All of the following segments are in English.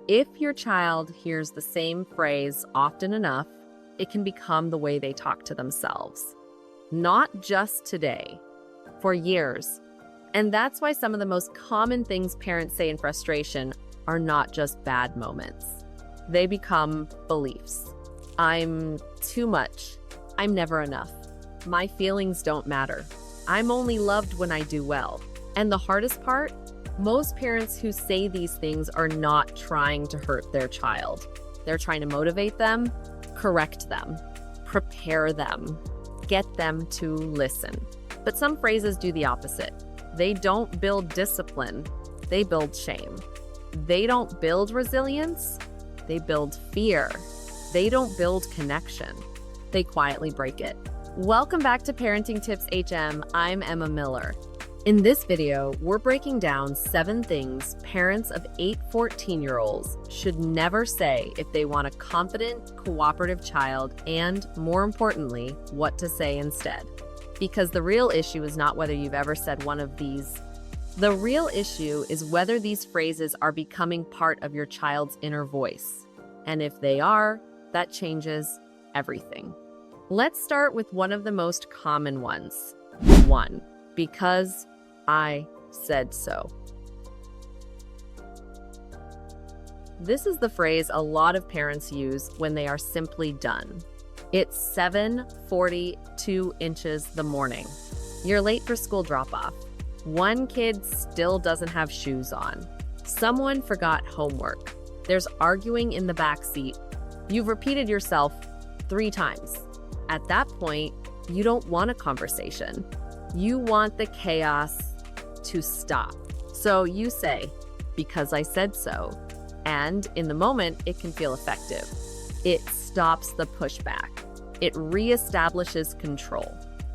If your child hears the same phrase often enough, it can become the way they talk to themselves. Not just today, for years. And that's why some of the most common things parents say in frustration are not just bad moments. They become beliefs. I'm too much. I'm never enough. My feelings don't matter. I'm only loved when I do well. And the hardest part? Most parents who say these things are not trying to hurt their child. They're trying to motivate them, correct them, prepare them, get them to listen. But some phrases do the opposite. They don't build discipline, they build shame. They don't build resilience, they build fear. They don't build connection, they quietly break it. Welcome back to Parenting Tips HM. I'm Emma Miller. In this video, we're breaking down 7 things parents of 8 14-year-olds should never say if they want a confident, cooperative child, and, more importantly, what to say instead. Because the real issue is not whether you've ever said one of these. The real issue is whether these phrases are becoming part of your child's inner voice. And if they are, that changes everything. Let's start with one of the most common ones. 1. Because I said so. This is the phrase a lot of parents use when they are simply done. It's 7:42 inches the morning. You're late for school drop-off. One kid still doesn't have shoes on. Someone forgot homework. There's arguing in the back seat. You've repeated yourself 3 times. At that point, you don't want a conversation. You want the chaos to stop. So you say, because I said so. And in the moment, it can feel effective. It stops the pushback. It reestablishes control.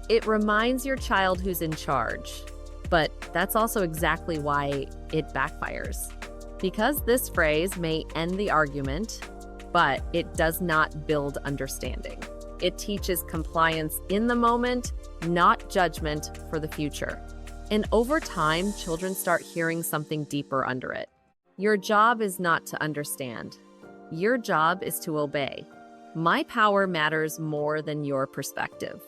It reminds your child who's in charge. But that's also exactly why it backfires. Because this phrase may end the argument, but it does not build understanding. It teaches compliance in the moment, not judgment for the future. And over time, children start hearing something deeper under it. Your job is not to understand. Your job is to obey. My power matters more than your perspective.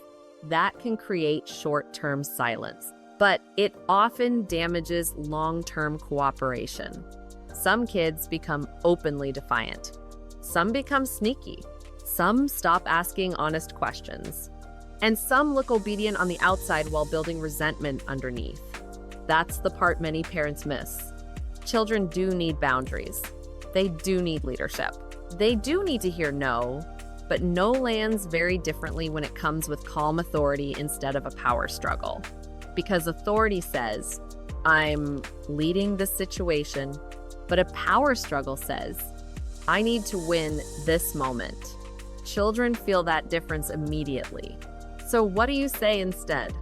That can create short-term silence, but it often damages long-term cooperation. Some kids become openly defiant. Some become sneaky. Some stop asking honest questions. And some look obedient on the outside while building resentment underneath. That's the part many parents miss. Children do need boundaries. They do need leadership. They do need to hear no, but no lands very differently when it comes with calm authority instead of a power struggle. Because authority says, I'm leading this situation, but a power struggle says, I need to win this moment. Children feel that difference immediately. So what do you say instead?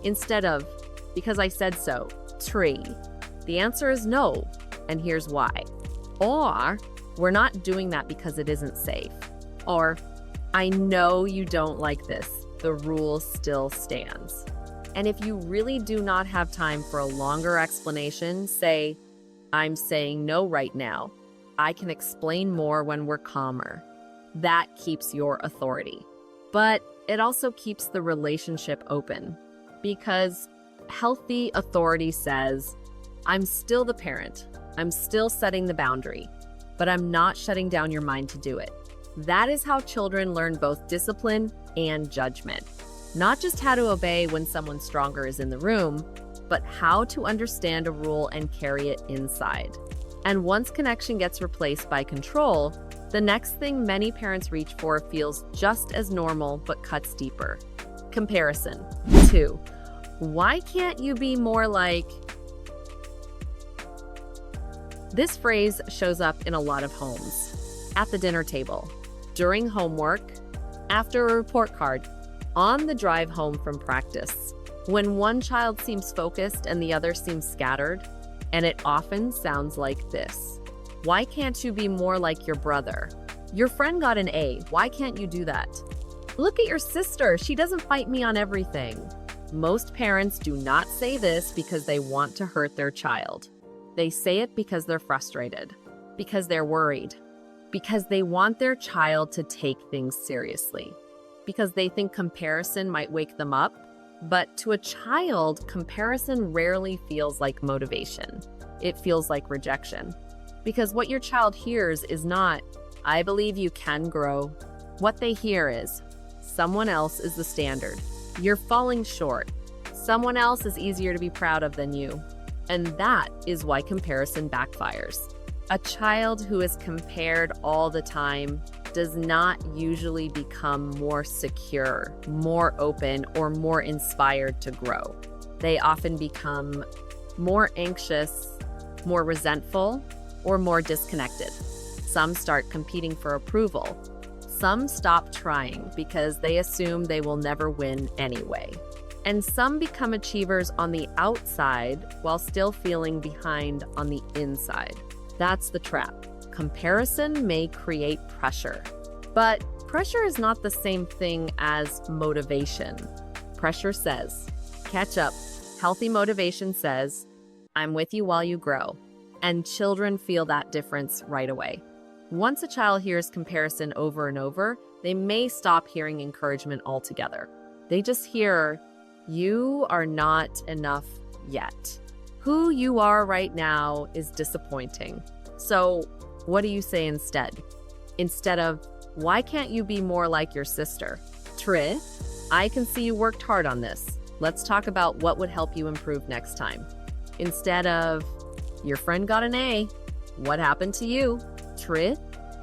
Instead of, because I said so, tree. The answer is no, and here's why. Or, we're not doing that because it isn't safe. Or, I know you don't like this. The rule still stands. And if you really do not have time for a longer explanation, say, I'm saying no right now. I can explain more when we're calmer. That keeps your authority. But it also keeps the relationship open, because healthy authority says, I'm still the parent, I'm still setting the boundary, but I'm not shutting down your mind to do it. That is how children learn both discipline and judgment. Not just how to obey when someone stronger is in the room, but how to understand a rule and carry it inside. And once connection gets replaced by control, the next thing many parents reach for feels just as normal but cuts deeper. Comparison. 2. Why can't you be more like? This phrase shows up in a lot of homes. At the dinner table, during homework, after a report card, on the drive home from practice, when one child seems focused and the other seems scattered, and it often sounds like this. Why can't you be more like your brother? Your friend got an A. Why can't you do that? Look at your sister. She doesn't fight me on everything. Most parents do not say this because they want to hurt their child. They say it because they're frustrated. Because they're worried. Because they want their child to take things seriously. Because they think comparison might wake them up. But to a child, comparison rarely feels like motivation. It feels like rejection. Because what your child hears is not, "I believe you can grow." What they hear is, "Someone else is the standard. You're falling short. Someone else is easier to be proud of than you." And that is why comparison backfires. A child who is compared all the time does not usually become more secure, more open, or more inspired to grow. They often become more anxious, more resentful, or more disconnected. Some start competing for approval. Some stop trying because they assume they will never win anyway. And some become achievers on the outside while still feeling behind on the inside. That's the trap. Comparison may create pressure, but pressure is not the same thing as motivation. Pressure says, "Catch up." Healthy motivation says, "I'm with you while you grow." And children feel that difference right away. Once a child hears comparison over and over, they may stop hearing encouragement altogether. They just hear, "You are not enough yet. Who you are right now is disappointing." So what do you say instead? Instead of, "Why can't you be more like your sister?" Tri, "I can see you worked hard on this. Let's talk about what would help you improve next time." Instead of, "Your friend got an A. What happened to you?" Tri,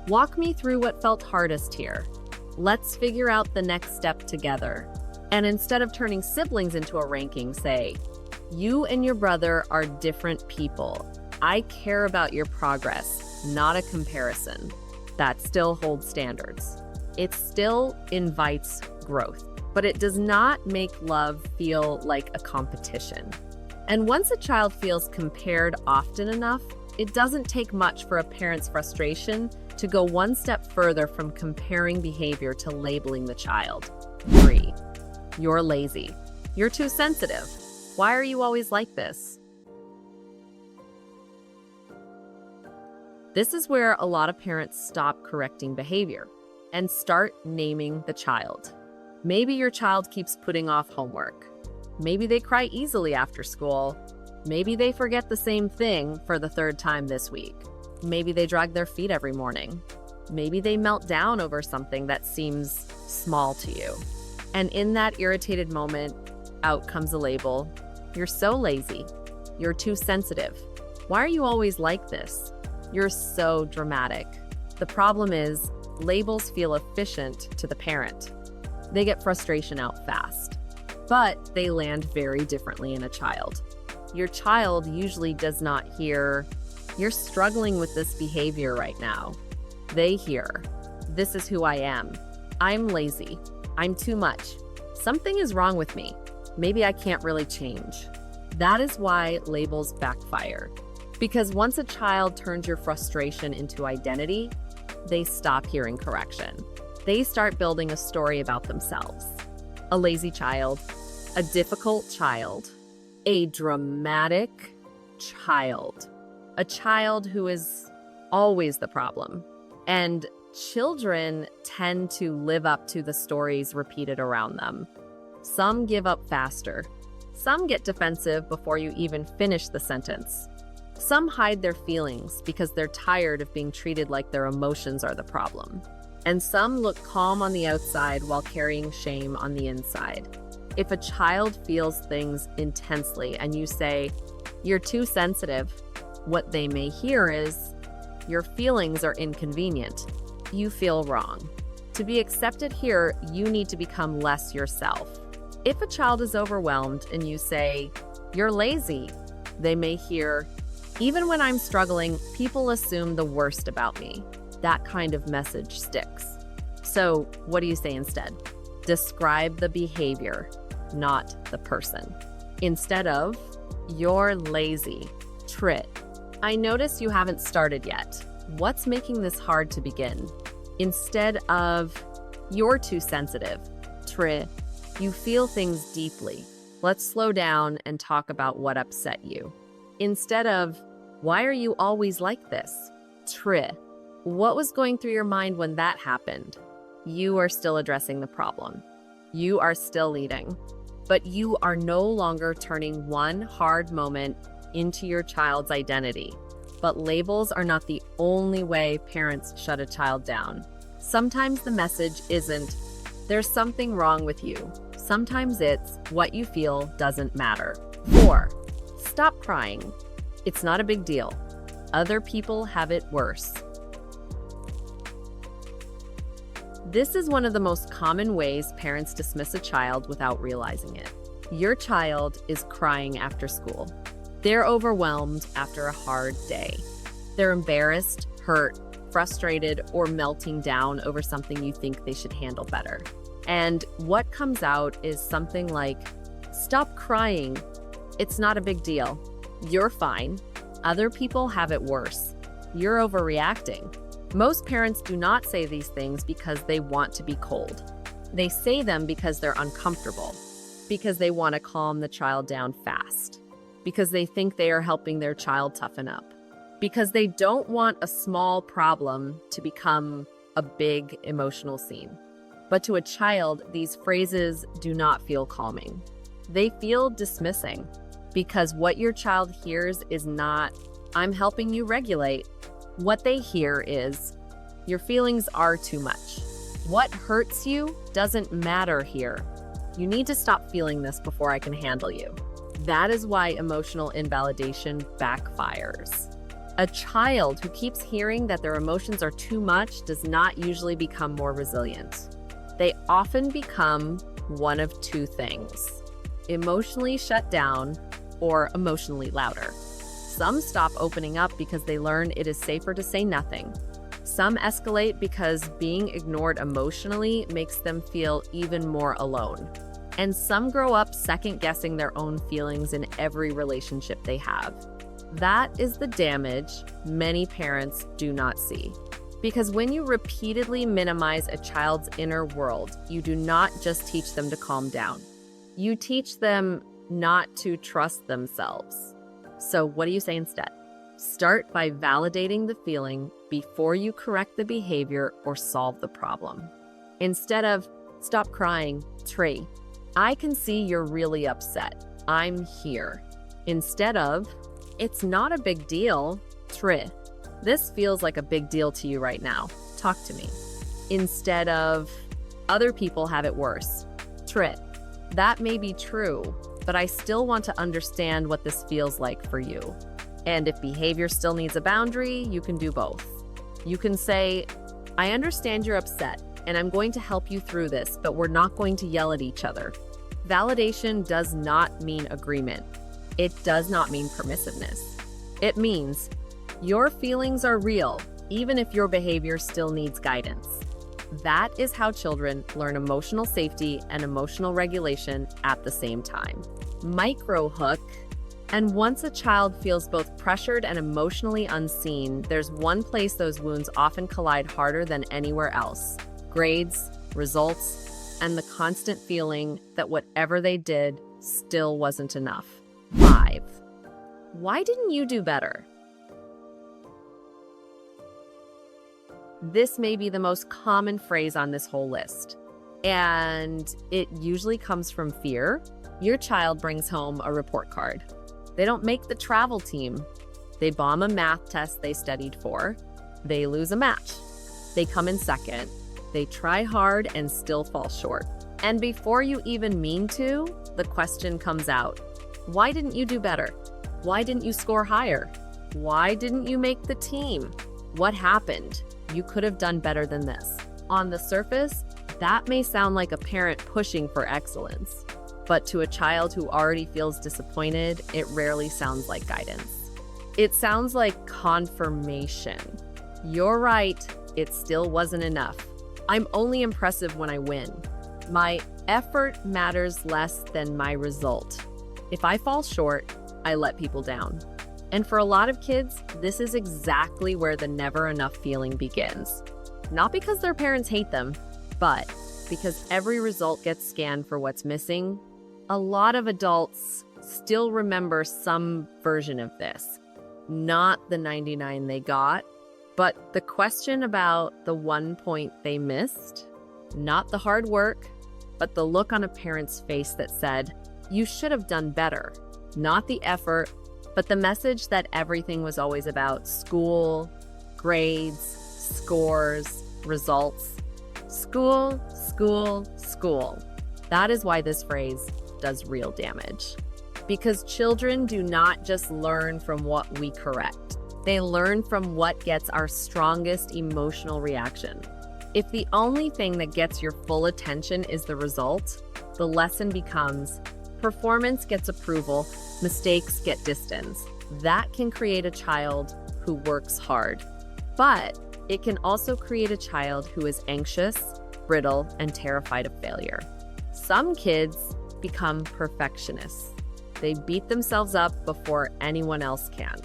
"Walk me through what felt hardest here. Let's figure out the next step together." And instead of turning siblings into a ranking, say, "You and your brother are different people. I care about your progress, not a comparison." That still holds standards. It still invites growth, but it does not make love feel like a competition. And once a child feels compared often enough, it doesn't take much for a parent's frustration to go one step further from comparing behavior to labeling the child. 3. You're lazy. You're too sensitive. Why are you always like this? This is where a lot of parents stop correcting behavior and start naming the child. Maybe your child keeps putting off homework. Maybe they cry easily after school. Maybe they forget the same thing for the third time this week. Maybe they drag their feet every morning. Maybe they melt down over something that seems small to you. And in that irritated moment, out comes a label. "You're so lazy. You're too sensitive. Why are you always like this? You're so dramatic." The problem is, labels feel efficient to the parent. They get frustration out fast, but they land very differently in a child. Your child usually does not hear, "You're struggling with this behavior right now." They hear, "This is who I am. I'm lazy. I'm too much. Something is wrong with me. Maybe I can't really change." That is why labels backfire. Because once a child turns your frustration into identity, they stop hearing correction. They start building a story about themselves. A lazy child, a difficult child, a dramatic child, a child who is always the problem. And children tend to live up to the stories repeated around them. Some give up faster. Some get defensive before you even finish the sentence. Some hide their feelings because they're tired of being treated like their emotions are the problem. And some look calm on the outside while carrying shame on the inside. If a child feels things intensely and you say, "You're too sensitive," what they may hear is, "Your feelings are inconvenient. You feel wrong. To be accepted here, you need to become less yourself." If a child is overwhelmed and you say, "You're lazy," they may hear, "Even when I'm struggling, people assume the worst about me." That kind of message sticks. So what do you say instead? Describe the behavior, not the person. Instead of, "You're lazy. Trit. I notice you haven't started yet. What's making this hard to begin?" Instead of, "You're too sensitive. Trit. You feel things deeply. Let's slow down and talk about what upset you." Instead of, "Why are you always like this?" Tri. What was going through your mind when that happened? You are still addressing the problem. You are still leading. But you are no longer turning one hard moment into your child's identity. But labels are not the only way parents shut a child down. Sometimes the message isn't, "There's something wrong with you." Sometimes it's, "What you feel doesn't matter." 4. Stop crying. It's not a big deal. Other people have it worse. This is one of the most common ways parents dismiss a child without realizing it. Your child is crying after school. They're overwhelmed after a hard day. They're embarrassed, hurt, frustrated, or melting down over something you think they should handle better. And what comes out is something like, "Stop crying. It's not a big deal. You're fine. Other people have it worse. You're overreacting." Most parents do not say these things because they want to be cold. They say them because they're uncomfortable, because they want to calm the child down fast, because they think they are helping their child toughen up, because they don't want a small problem to become a big emotional scene. But to a child, these phrases do not feel calming. They feel dismissing, because what your child hears is not, "I'm helping you regulate." What they hear is, "Your feelings are too much. What hurts you doesn't matter here. You need to stop feeling this before I can handle you." That is why emotional invalidation backfires. A child who keeps hearing that their emotions are too much does not usually become more resilient. They often become one of two things: emotionally shut down or emotionally louder. Some stop opening up because they learn it is safer to say nothing. Some escalate because being ignored emotionally makes them feel even more alone. And some grow up second-guessing their own feelings in every relationship they have. That is the damage many parents do not see. Because when you repeatedly minimize a child's inner world, you do not just teach them to calm down. You teach them not to trust themselves. So what do you say instead? Start by validating the feeling before you correct the behavior or solve the problem. Instead of, "Stop crying, Trey. I can see you're really upset. I'm here." Instead of, "It's not a big deal, Trey. This feels like a big deal to you right now. Talk to me." Instead of, "Other people have it worse, Trey. That may be true, but I still want to understand what this feels like for you. And if behavior still needs a boundary, you can do both." You can say, "I understand you're upset, and I'm going to help you through this, but we're not going to yell at each other." Validation does not mean agreement. It does not mean permissiveness. It means your feelings are real, even if your behavior still needs guidance. That is how children learn emotional safety and emotional regulation at the same time. Micro hook. And once a child feels both pressured and emotionally unseen, there's one place those wounds often collide harder than anywhere else: grades, results, and the constant feeling that whatever they did still wasn't enough. 5. Why didn't you do better? This may be the most common phrase on this whole list, and it usually comes from fear. Your child brings home a report card. They don't make the travel team. They bomb a math test they studied for. They lose a match. They come in second. They try hard and still fall short. And before you even mean to, the question comes out: why didn't you do better? Why didn't you score higher? Why didn't you make the team? What happened? You could have done better than this. On the surface, that may sound like a parent pushing for excellence. But to a child who already feels disappointed, it rarely sounds like guidance. It sounds like confirmation. You're right, it still wasn't enough. I'm only impressive when I win. My effort matters less than my result. If I fall short, I let people down. And for a lot of kids, this is exactly where the never enough feeling begins. Not because their parents hate them, but because every result gets scanned for what's missing. A lot of adults still remember some version of this. Not the 99 they got, But the question about the 1 point they missed, not the hard work, but the look on a parent's face that said, "You should have done better." Not the effort, but the message that everything was always about school, grades, scores, results. School, school, school. That is why this phrase does real damage. Because children do not just learn from what we correct. They learn from what gets our strongest emotional reaction. If the only thing that gets your full attention is the result, the lesson becomes performance gets approval, mistakes get distance. That can create a child who works hard. But it can also create a child who is anxious, brittle, and terrified of failure. Some kids become perfectionists. They beat themselves up before anyone else can.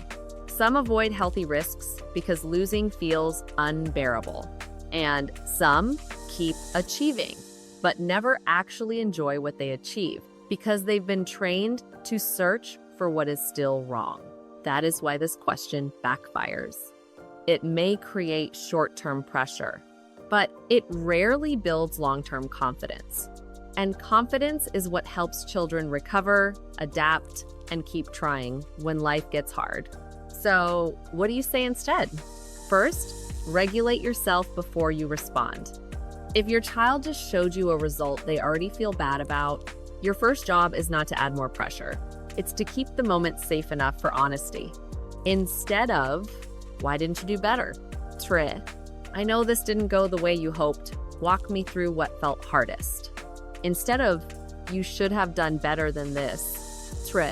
Some avoid healthy risks because losing feels unbearable. And some keep achieving, but never actually enjoy what they achieve because they've been trained to search for what is still wrong. That is why this question backfires. It may create short-term pressure, but it rarely builds long-term confidence. And confidence is what helps children recover, adapt, and keep trying when life gets hard. So, what do you say instead? First, regulate yourself before you respond. If your child just showed you a result they already feel bad about, your first job is not to add more pressure. It's to keep the moment safe enough for honesty. Instead of, "Why didn't you do better?" Tre, "I know this didn't go the way you hoped. Walk me through what felt hardest." Instead of, "You should have done better than this." Tre,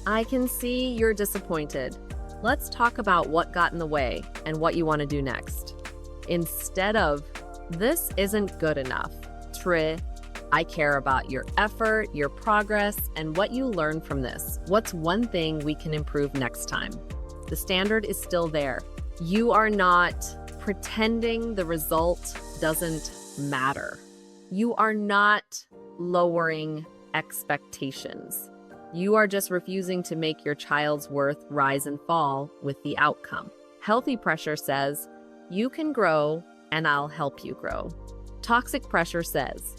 "I can see you're disappointed. Let's talk about what got in the way and what you want to do next." Instead of, "This isn't good enough." Tre, "I care about your effort, your progress, and what you learn from this. What's one thing we can improve next time?" The standard is still there. You are not pretending the result doesn't matter. You are not lowering expectations. You are just refusing to make your child's worth rise and fall with the outcome. Healthy pressure says, "You can grow and I'll help you grow." Toxic pressure says,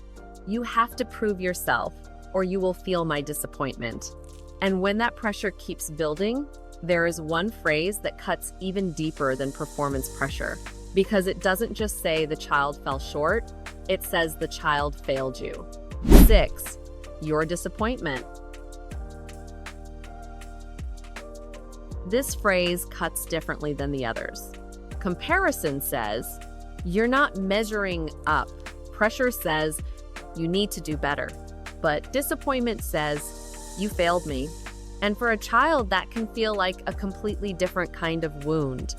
"You have to prove yourself or you will feel my disappointment." And when that pressure keeps building, there is one phrase that cuts even deeper than performance pressure, because it doesn't just say the child fell short, it says the child failed you. 6. Your disappointment. This phrase cuts differently than the others. Comparison says, "You're not measuring up." Pressure says, "You need to do better." But disappointment says, "You failed me." And for a child, that can feel like a completely different kind of wound.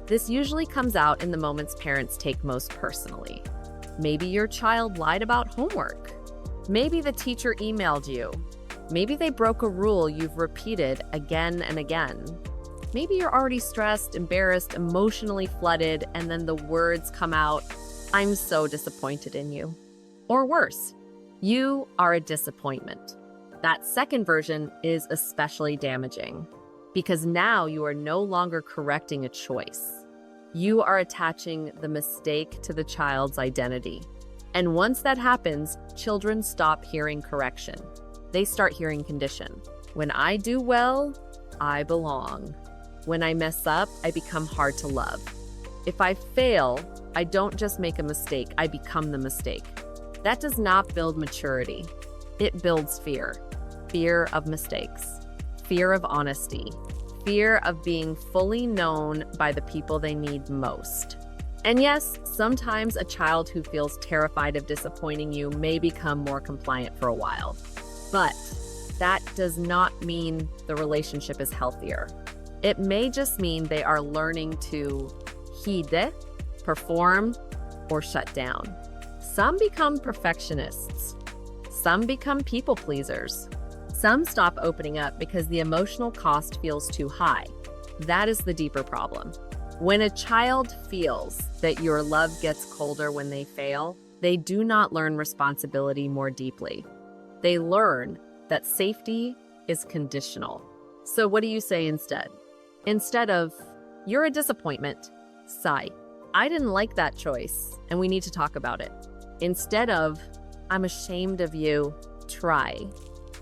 This usually comes out in the moments parents take most personally. Maybe your child lied about homework. Maybe the teacher emailed you. Maybe they broke a rule you've repeated again and again. Maybe you're already stressed, embarrassed, emotionally flooded, and then the words come out, "I'm so disappointed in you." Or worse, "You are a disappointment." That second version is especially damaging because now you are no longer correcting a choice. You are attaching the mistake to the child's identity. And once that happens, children stop hearing correction. They start hearing condition. When I do well, I belong. When I mess up, I become hard to love. If I fail, I don't just make a mistake, I become the mistake. That does not build maturity. It builds fear. Fear of mistakes, fear of honesty, fear of being fully known by the people they need most. And yes, sometimes a child who feels terrified of disappointing you may become more compliant for a while. But that does not mean the relationship is healthier. It may just mean they are learning to hide, perform, or shut down. Some become perfectionists. Some become people pleasers. Some stop opening up because the emotional cost feels too high. That is the deeper problem. When a child feels that your love gets colder when they fail, they do not learn responsibility more deeply. They learn that safety is conditional. So what do you say instead? Instead of, "You're a disappointment," Sigh. I didn't like that choice, and we need to talk about it. Instead of, I'm ashamed of you, try.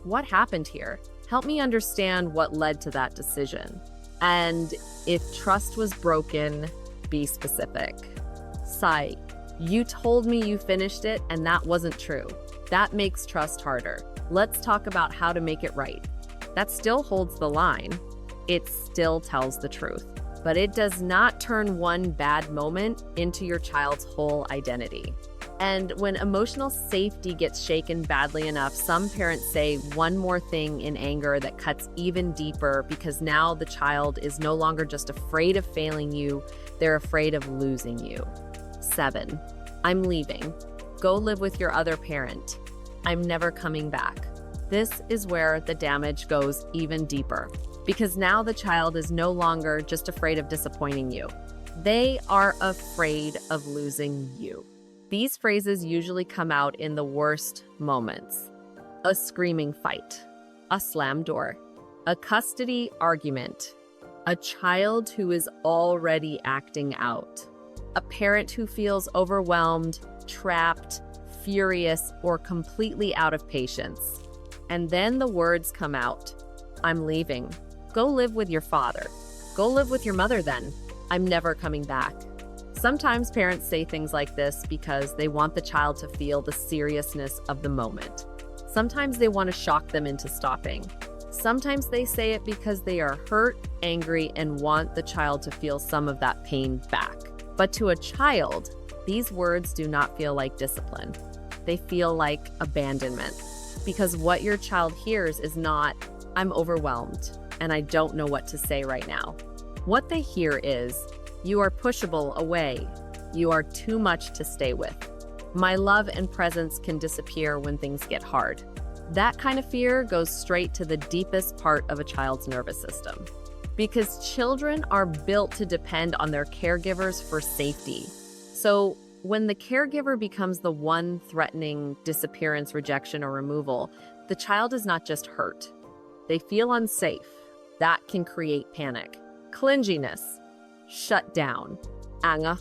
What happened here? Help me understand what led to that decision. And if trust was broken, be specific. Sigh. You told me you finished it, and that wasn't true. That makes trust harder. Let's talk about how to make it right. That still holds the line. It still tells the truth. But it does not turn one bad moment into your child's whole identity. And when emotional safety gets shaken badly enough, some parents say one more thing in anger that cuts even deeper because now the child is no longer just afraid of failing you, they're afraid of losing you. 7. I'm leaving. Go live with your other parent. I'm never coming back. This is where the damage goes even deeper, because now the child is no longer just afraid of disappointing you. They are afraid of losing you. These phrases usually come out in the worst moments. A screaming fight, a slammed door, a custody argument, a child who is already acting out, a parent who feels overwhelmed, trapped, furious, or completely out of patience. And then the words come out. I'm leaving. Go live with your father. Go live with your mother then. I'm never coming back. Sometimes parents say things like this because they want the child to feel the seriousness of the moment. Sometimes they want to shock them into stopping. Sometimes they say it because they are hurt, angry, and want the child to feel some of that pain back. But to a child, these words do not feel like discipline. They feel like abandonment. Because what your child hears is not, I'm overwhelmed and I don't know what to say right now. What they hear is, you are pushable away. You are too much to stay with. My love and presence can disappear when things get hard. That kind of fear goes straight to the deepest part of a child's nervous system. Because children are built to depend on their caregivers for safety. So when the caregiver becomes the one threatening disappearance, rejection, or removal, the child is not just hurt. They feel unsafe. That can create panic, clinginess, shut down, anger,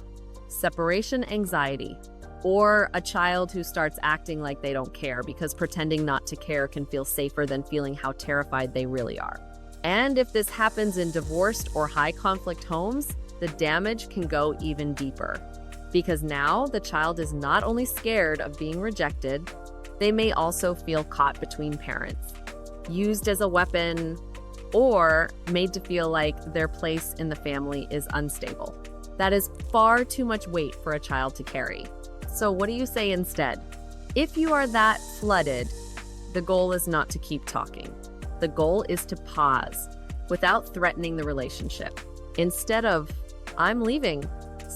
separation anxiety, or a child who starts acting like they don't care because pretending not to care can feel safer than feeling how terrified they really are. And if this happens in divorced or high conflict homes, the damage can go even deeper. Because now the child is not only scared of being rejected, they may also feel caught between parents, used as a weapon, or made to feel like their place in the family is unstable. That is far too much weight for a child to carry. So what do you say instead? If you are that flooded, the goal is not to keep talking. The goal is to pause without threatening the relationship. Instead of, I'm leaving,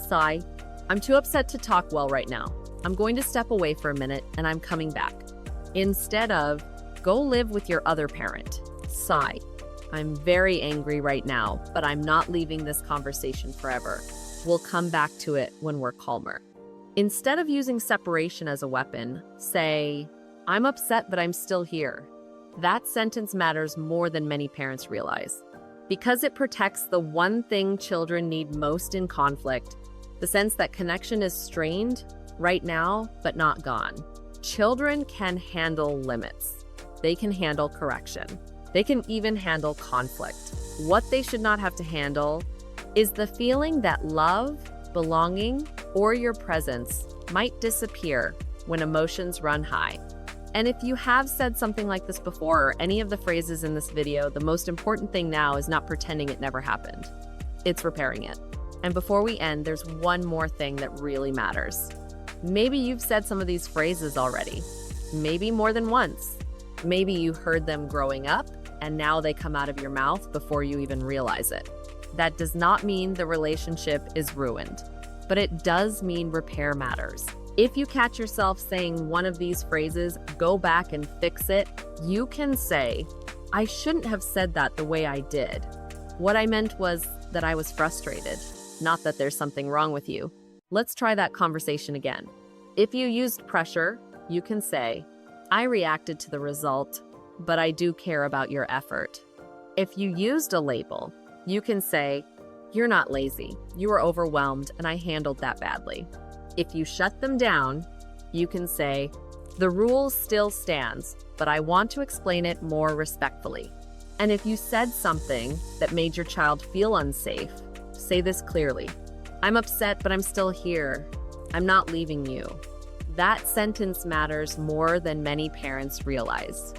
sigh, I'm too upset to talk well right now. I'm going to step away for a minute and I'm coming back. Instead of, go live with your other parent, sigh, I'm very angry right now, but I'm not leaving this conversation forever. We'll come back to it when we're calmer. Instead of using separation as a weapon, say, I'm upset, but I'm still here. That sentence matters more than many parents realize. Because it protects the one thing children need most in conflict, the sense that connection is strained right now, but not gone. Children can handle limits. They can handle correction. They can even handle conflict. What they should not have to handle is the feeling that love, belonging, or your presence might disappear when emotions run high. And if you have said something like this before, or any of the phrases in this video, the most important thing now is not pretending it never happened. It's repairing it. And before we end, there's one more thing that really matters. Maybe you've said some of these phrases already. Maybe more than once. Maybe you heard them growing up, and now they come out of your mouth before you even realize it. That does not mean the relationship is ruined, but it does mean repair matters. If you catch yourself saying one of these phrases, go back and fix it. You can say, I shouldn't have said that the way I did. What I meant was that I was frustrated, not that there's something wrong with you. Let's try that conversation again. If you used pressure, you can say, I reacted to the result, but I do care about your effort. If you used a label, you can say, "You're not lazy. You were overwhelmed, and I handled that badly." If you shut them down, you can say, "The rule still stands, but I want to explain it more respectfully." And if you said something that made your child feel unsafe, say this clearly: "I'm upset, but I'm still here. I'm not leaving you." That sentence matters more than many parents realize,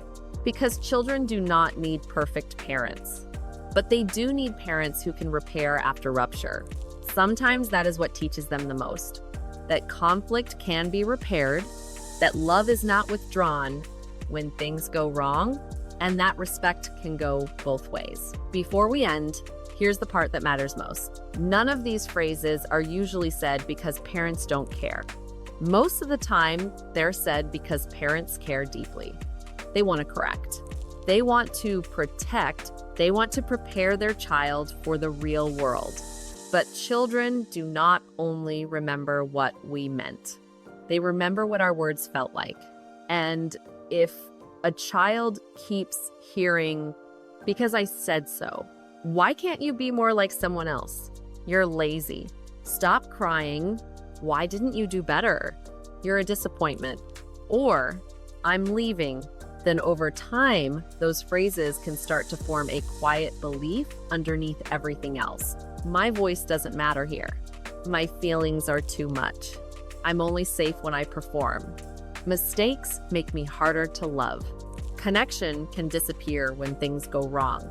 because children do not need perfect parents, but they do need parents who can repair after rupture. Sometimes that is what teaches them the most: that conflict can be repaired, that love is not withdrawn when things go wrong, and that respect can go both ways. Before we end, here's the part that matters most. None of these phrases are usually said because parents don't care. Most of the time, they're said because parents care deeply. They want to correct. They want to protect. They want to prepare their child for the real world. But children do not only remember what we meant. They remember what our words felt like. And if a child keeps hearing, "Because I said so," "Why can't you be more like someone else?" "You're lazy," "Stop crying," "Why didn't you do better?" "You're a disappointment," or "I'm leaving," then over time, those phrases can start to form a quiet belief underneath everything else. "My voice doesn't matter here." "My feelings are too much." "I'm only safe when I perform." "Mistakes make me harder to love." Connection can disappear when things go wrong.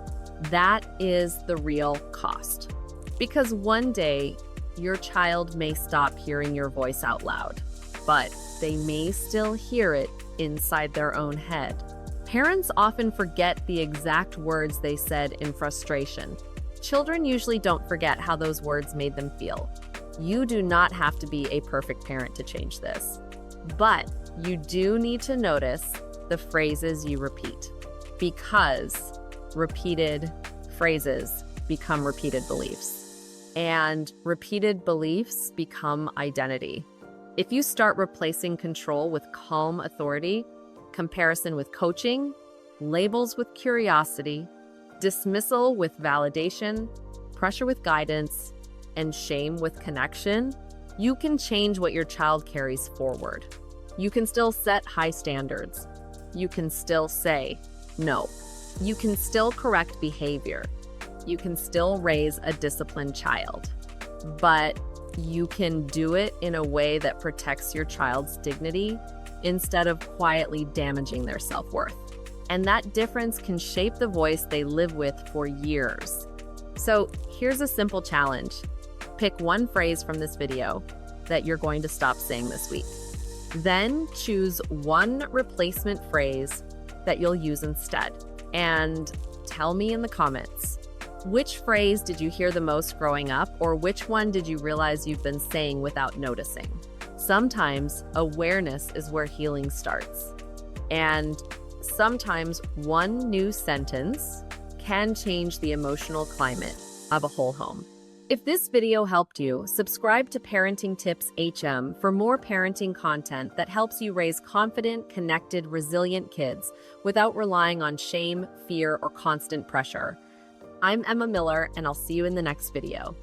That is the real cost. Because one day, your child may stop hearing your voice out loud, but they may still hear it inside their own head. Parents often forget the exact words they said in frustration. Children usually don't forget how those words made them feel. You do not have to be a perfect parent to change this, but you do need to notice the phrases you repeat, because repeated phrases become repeated beliefs, and repeated beliefs become identity. If you start replacing control with calm authority, comparison with coaching, labels with curiosity, dismissal with validation, pressure with guidance, and shame with connection, you can change what your child carries forward. You can still set high standards. You can still say no. You can still correct behavior. You can still raise a disciplined child. But you can do it in a way that protects your child's dignity instead of quietly damaging their self-worth. And that difference can shape the voice they live with for years. So here's a simple challenge. Pick one phrase from this video that you're going to stop saying this week. Then choose one replacement phrase that you'll use instead. And tell me in the comments, which phrase did you hear the most growing up, or which one did you realize you've been saying without noticing? Sometimes awareness is where healing starts. And sometimes one new sentence can change the emotional climate of a whole home. If this video helped you, subscribe to Parenting Tips HM for more parenting content that helps you raise confident, connected, resilient kids without relying on shame, fear, or constant pressure. I'm Emma Miller, and I'll see you in the next video.